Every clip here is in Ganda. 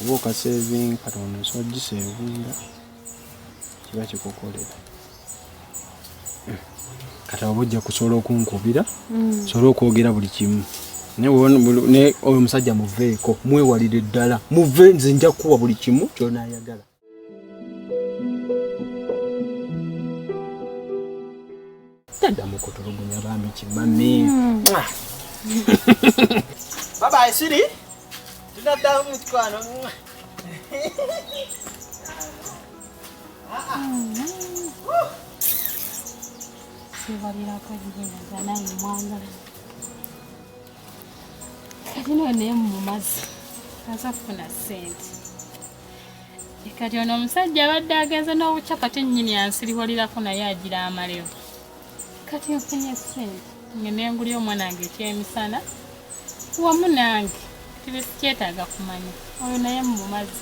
Woka saving katono so gisevinga kiba kikokolera kata obujja kusobola okunkubira sobola okwogera buli kimu ne oyo musajja muveeko mwewalire ddala muve nze nja kuwa buli kimu kyona ayagala tadda mukotologunya bambi kimami bye siri tunadda mu kikwano sivalira kajigenza naye mwangala kati naye mumazi asafuna sente kati ono omusajja abadde agenze n'obuca kati nnyini ansiriwalirako naye agira amaleo kati nfunye sente ngende nguli omwana wange ekyemisana wamu nange tibisikyetaaga kumanya oyo naye mumazi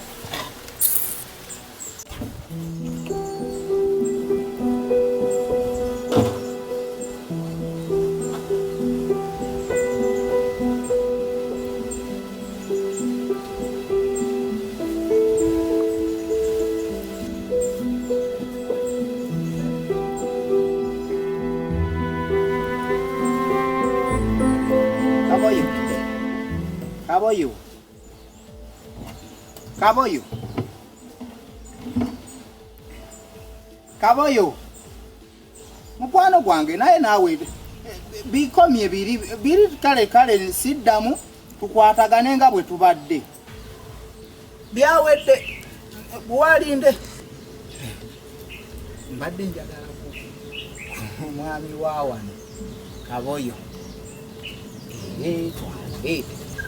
Kaboyo mukwano gwange naye naawe bikomye biri kale siddamu tukwatagane nga bwe tubadde byawedde buwalinde mbadde njagala omwami waawano Kaboyo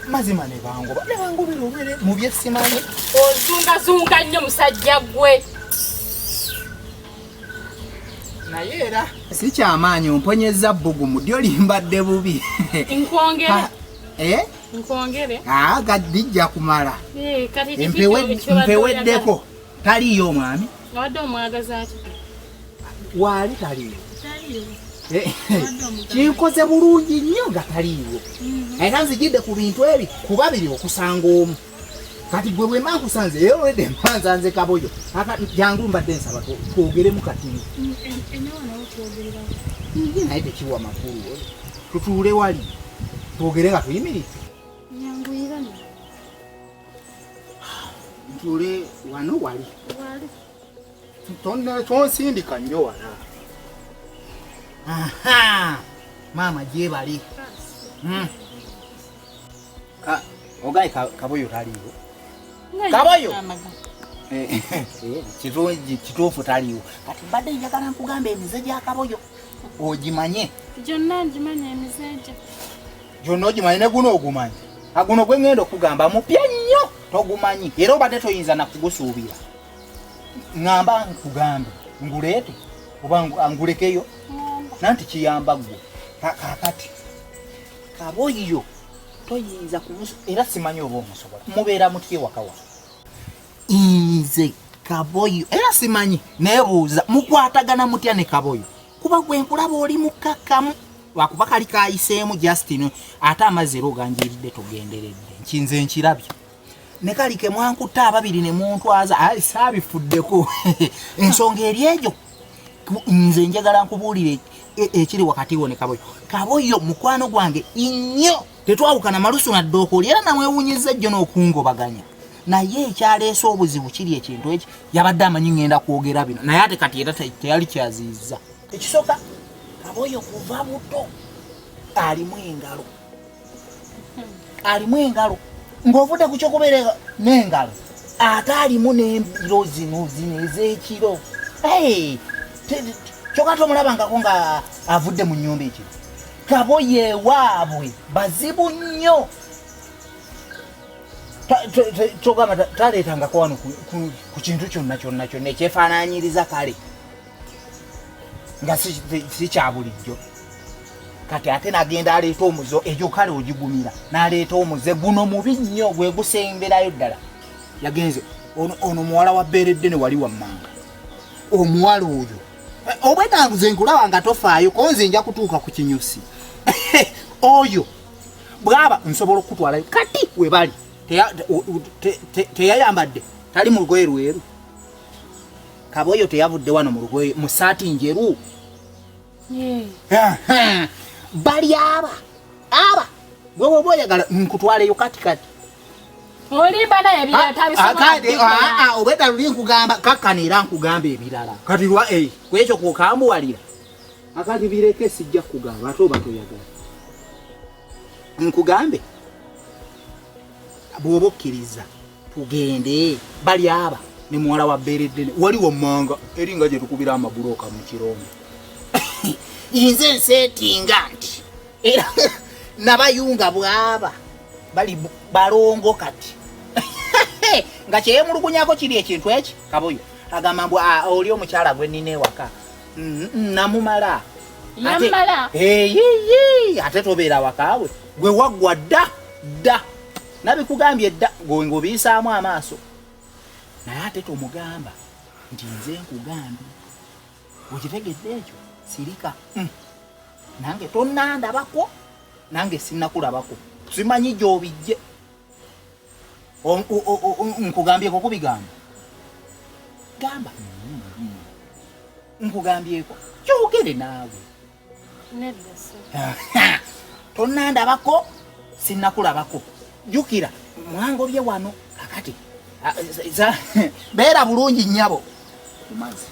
mazima ne bangubira obwere mu byesimanyi ozungazunga nnyo musajja gwe naye era si kyamaanyi omponyeza bbugumu ddyo limbadde bubi nkwongere gaddijja kumala mpeweddeko taliyo omwami wadde omwagaza ati waali taliyo kinkoze bulungi nnyo nga taliiwo era nzijidde ku bintu ebi kuba biri okusanga omu kati gwe bwe mankusanze yewedde mpanzanze Kaboyo jangu mbadde nsaba twogeremu kati naye tekiwa makulu tutuule wali twogere nga tuyimiridde ntuule wano wali tonsindika nnyo wala maama gyebali ogaye Kaboyo taliiwo Kaboyo kituufu taliiwo kati mbadde njagala nkugamba emize gya Kaboyo ogimanye gyonna ngimanya emize gye gyonna ogimanyi ne guno ogumanyi aguno gwe ngenda okugamba mupya nnyo togumanyi era obadde toyinza nakugusuubira ŋŋamba nkugambe nguleete oba ngulekeyo nanti kiyamba gwe kakati Kaboyo toyinza kumusu era simanyi oba omusobola mubeera mutye wakawa nze Kaboyo era simanyi neebuuza mukwatagana mutya ne Kaboyo kuba gwe nkulaba oli mukkakkamu wakuba kali kayiseemu Justin ate amaziro ganjiridde togenderedde nkinze nkirabye ne kali ke mwankutta ababiri ne muntwaza saabifuddeko ensonga eri egyo nze njagala nkubuulire ekiri wakati wo ne Kaboyo mukwano gwange nnyo tetwawukana malusu naddookoli era namwewunyizza ejjo n'okungobaganya naye ekyaleese obuzibu kiri ekintu eki yabadde amanyi ngenda kwogera bino naye ate kati era teyali kyaziizza ekisooka Kaboyo kuva buto alimu engalo ng'ovudde ku kyokubeera n'engalo ate alimu n'embiro zino ez'ekiro kyokka tomulabangako nga avudde mu nnyumba ekiro Kaboyo ewaabwe bazibu nnyo kyogamba taleetangako wano ku kintu kyonna ekyefaanaanyiriza kale nga si kya bulijjo kati ate nagenda aleeta omuzo egyo kale ogigumira n'aleeta omuze guno mubi nnyo gwe gusemberayo ddala yagenze ono muwala wa Beeredde ne wali wammanga omuwala oyo obwetanguze nkulaba nga tofaayo ko nze nja kutuuka ku kinyusi oyo bwaba nsobola okutwalayo kati we bali teyayambadde tali mu lugoye lweru Kaboyo teyavudde wano mu lugoye mu saati njeru bali aba wewe boyagala nkutwaleyo katikati olimba naye byatabisobola obeta luli nkugamba kakkanira nkugamba ebirala kati lwa kwekyo kukambuwalira akati bireke sijja kugamba ate oba toyagala nkugambe bw'oba okkiriza tugende bali aba ne muwala wa Bereddene waliwo mmanga eringa gye tukubira amabuloka mu kirombe nze nseetinga nti era nabayunga bwaba bali balongo kati nga kyeyemulugunyako kiri ekintu eki Kaboyo agamba mbu oli omukyala gwe nnina ewaka namumala ate tobeera wakaawe gwe waggwa dda nabikugambye dda ng'obiisaamu amaaso naye ate tomugamba nti nze nkugambye okitegedde ekyo sirika nange tonnandabako nange sinnakulabako simanyi gy'obijje nkugambyeko kubigamba gamba nkugambyeko kyogere naawe tonnandabako sinnakulabako jukira mwangobye wano kakati beera bulungi nnyabo kumazi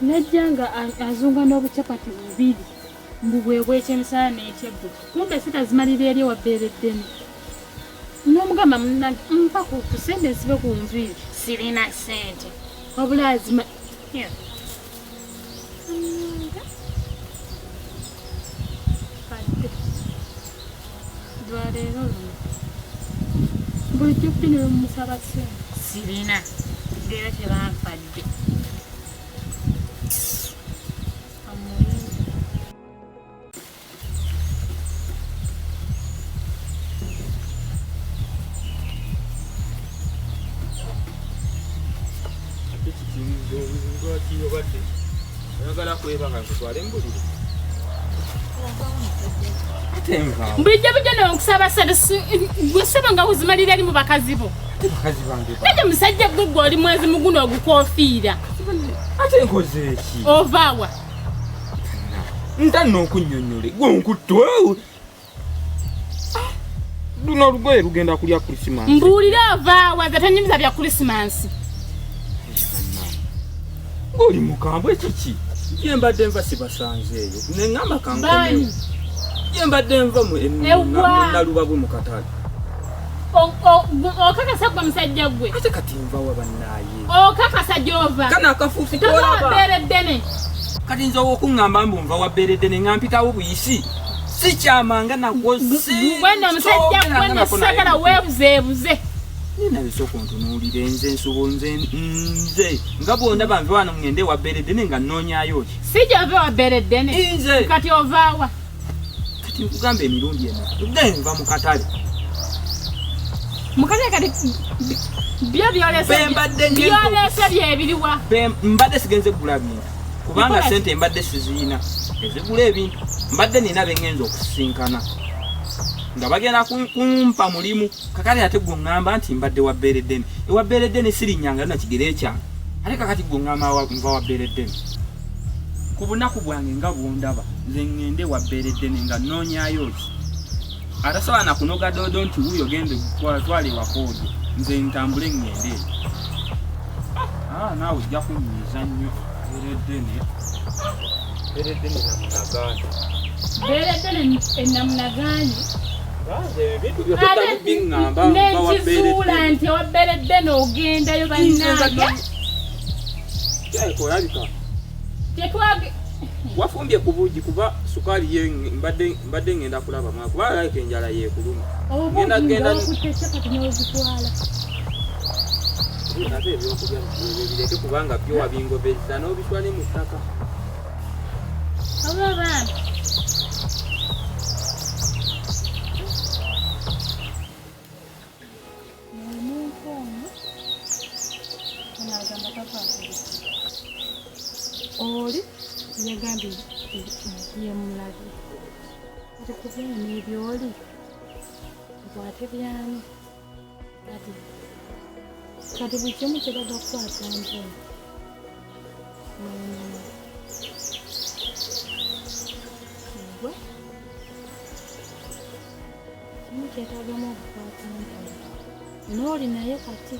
Nejjanga azunga n'obucapati bubiri mbubwebwe ekyemisana n'ekyeggulo kumbe sitazimalira eri wa Bereddene n'omugamba mpa ku sente nsibe ku nviiri sirina sente wabula azima lwaleero luno bulijjo kutinira omumusaba sente sirina leero tebanfadde bulijjo bujja n'okusaba sente gwesaba nga buzimalira eri mu bakazi bo naye musajja gwe oli mwezi muguno ogukoofiira ate nkoze eki ovaawa ntanna okunnyonnyole gwe nkutwewo luno olugoye lugenda kulya Krisimansi mbuulira ovaawa nze tonyumiza bya Krisimansi ng'oli mukambwe kiki ye mbadde nva sibasanzeeyo neŋŋamba kankomewo ye mbadde nva munaluba bwe mu katale okakasa gwe musajja gwe ate kati nvawa bannaaye okakasa gy'ova kana akafuufu toba Bereddene kati nze okuŋŋamba mbu nva wa Bereddene nga mpitawo buyisi si kyamanga nagwo gweno omusajja gweno sagala weebuzeebuze nabisa okuntunuulira nze nsubo nze nga bwondaba nve wano ŋŋende wa Bereddene nga nnoonyaayo ki si gy'ove wa Bereddene nze kati ovaawa kati nkugamba emirundi ena tugenva mu katale mukatale kati byo byolese byebiriwa mbadde sigenze kugula bintu kubanga sente mbadde sizirina ezigula ebintu mbadde nina bengenza okusisinkana nga bagenda kumpa mulimu kakati ate gwe ŋŋamba nti mbadde wa Bereddene ewa Bereddene sirinyanga na kigere kyange ate kakati gwe ŋŋamba nva wa Bereddene ku bunaku bwange nga bwondaba nze ŋŋende wa Bereddene nga nnoonyaayo ki atasobola nakunoga doodo nti wuuyo gende twale wakoodyo nze ntambule ŋŋende naawe ojja kunyiiza nnyo Bereddene namunagaani Bereddene enamunagaani biŋŋamba nekizuula nti ewa Bereddene ogendayo bannange olabika Tetwage. Wafumbye ku buugi kuba sukaali ye mbadde ngenda kulaba mwa kuba alabika enjala yeekuluma. Ngenda kuteeka tinozitwala. Ate ebyokulya bireke kubanga byo wabingobezza n'obitwale mu ttaka. Aba baana. Oli yagambye yemulabe ate kubyana n'ebyoli bwate byani kati buli kimu kiraga kukwata mpola gwe kimu kyetagamu okukwata mpola n'oli naye kati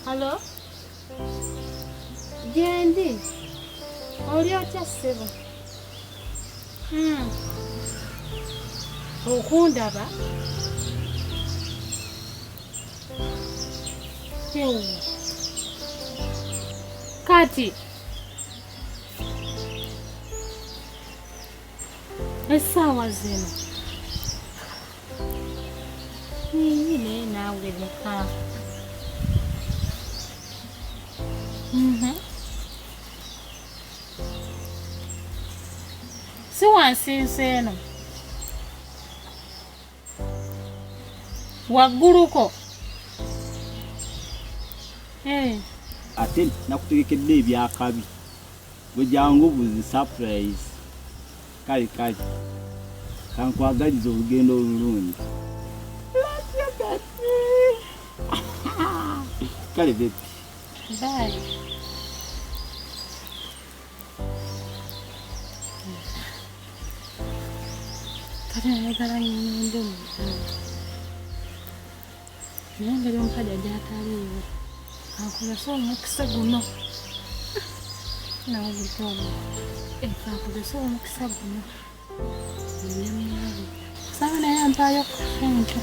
Hello? Gendi. Oli otya ssebo? Okundaba? Ewo. Kati. Essaawa zino. Niine naawe leka. Si wansinsa eno wagguluko ate nakutegekedde ebyakabi gwe jangu buzi surprise kale kankwagaliza olugendo olulungi kale bebi bye. Kati nayagala ngende mu naye engeri omusajja gy'ataliiwo kankozesa omukisa guno nawe buliko kankozesa omukisa guno nemulabi kusaba naye ampaayo ssente